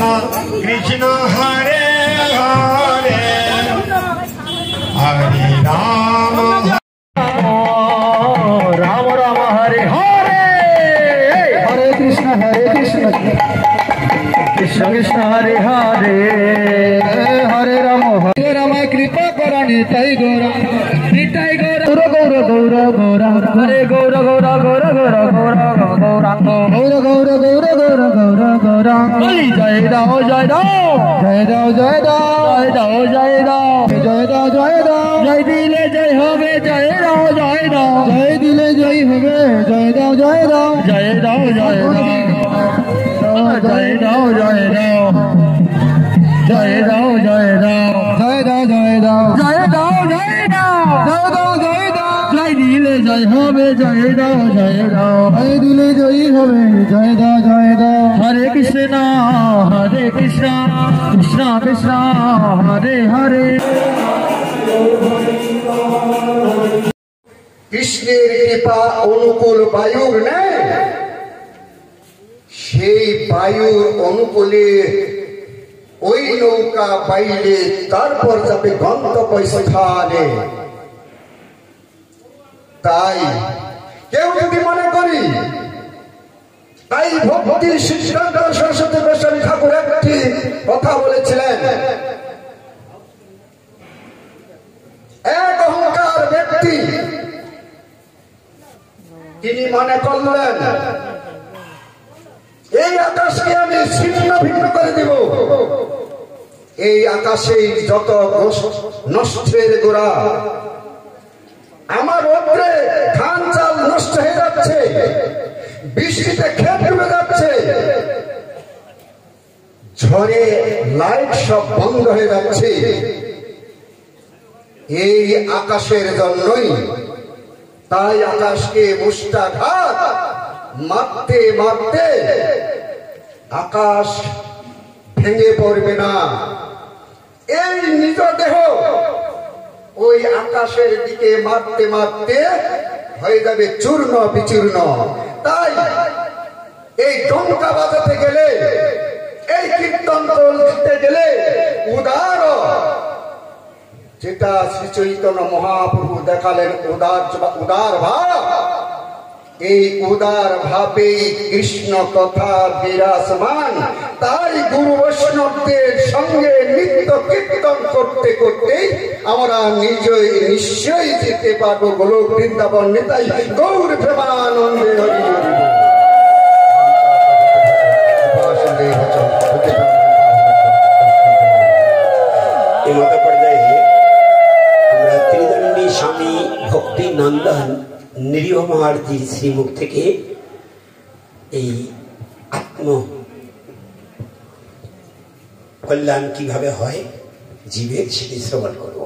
कृष्ण हरे हरे हरे राम राम राम हरे हरे हरे कृष्ण कृष्ण कृष्ण हरे हरे हरे राम कृपा करा निताई गौरा गौर गौर गौर गौर हरे गौर गौर गौर गौर गौर गौर गौर गौर गौर गौर गौर गौर जय राम जय राम जय राम जय राम जय राम जय राम जय राम जय राम जय दिले जय होवे जय राम जय राम जय दिले जय होवे जय राम जय राम जय राम जय राम जय राम जय राम जय राम जय राम जय राम जय राम जय राम जय राम जय राम जय राम जय दिले जय होवे जय राम जय राम जय दिले जय होवे जय राम जय राम हरे कृष्ण कृष्ण कृष्ण हरे हरे কৃষ্ণের কৃপা অনুকূল বায়ুর নেই সেই বায়ুর অনুকূলে ওই নৌকা বাইলে তারপর যাবে গন্তব্য স্থানে তাই কেউ যদি মনে করি তাই ভক্তির সিদ্ধান্ত সরস্বতী গোস্বামী ঠাকুর একটি কথা বলেছিলেন এক অহংকার ব্যক্তি তিনি মনে করলেন এই আকাশকে আমি ছিন্ন ভিন্ন করে দিব এই আকাশে যত নষ্টের গোড়া আমার রৌদ্রে ধান চাল নষ্ট হয়ে যাচ্ছে বৃষ্টিতে ক্ষেত ডুবে যাচ্ছে ঝড়ে লাইট সব বন্ধ হয়ে যাচ্ছে এই আকাশের জন্যই তাই আকাশকে মুষ্টাঘাত মারতে মারতে আকাশ ভেঙে পড়বে না এই নিজ দেহ ওই আকাশের দিকে মারতে মারতে হয়ে যাবে চূর্ণ বিচূর্ণ তাই এই ডঙ্কা বাজাতে গেলে এই কীর্তন করতে গেলে উদার যেটা শ্রী চৈতন্য মহাপ্রভু দেখালেন উদার ভাব এই উদার ভাবে কৃষ্ণ কথা বিরাজমান তাই গুরু বৈষ্ণবদের সঙ্গে নিত্য কীর্তন করতে করতে আমরা নিজেই নিশ্চয়ই যেতে পারবো গোলক বৃন্দাবন নিতাই গৌর প্রেমানন্দে হরি হরি এই মতো পর্যায়ে আমরা ত্রিদণ্ডী স্বামী ভক্তি নন্দন নিরীহ মহারাজের শ্রীমুখ থেকে এই আত্ম কল্যাণ কিভাবে হয় জীবের সেটি শ্রবণ করব।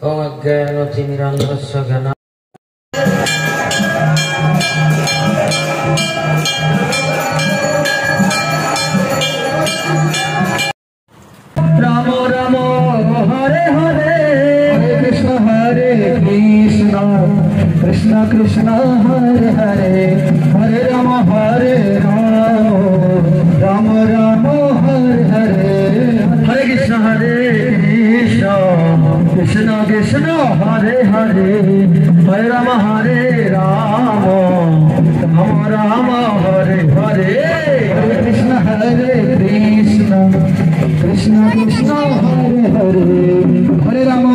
ওম অজ্ঞানতিমিরান্ধস্য জ্ঞান রাম রাম হরে হরে হরে কৃষ্ণ কৃষ্ণ কৃষ্ণ হরে হরে হরে রাম রাম রাম হরে হরে হরে কৃষ্ণ কৃষ্ণ কৃষ্ণ হরে হরে হরে রাম রাম রাম হরে হরে হরে কৃষ্ণ কৃষ্ণ কৃষ্ণ হরে হরে হরে রাম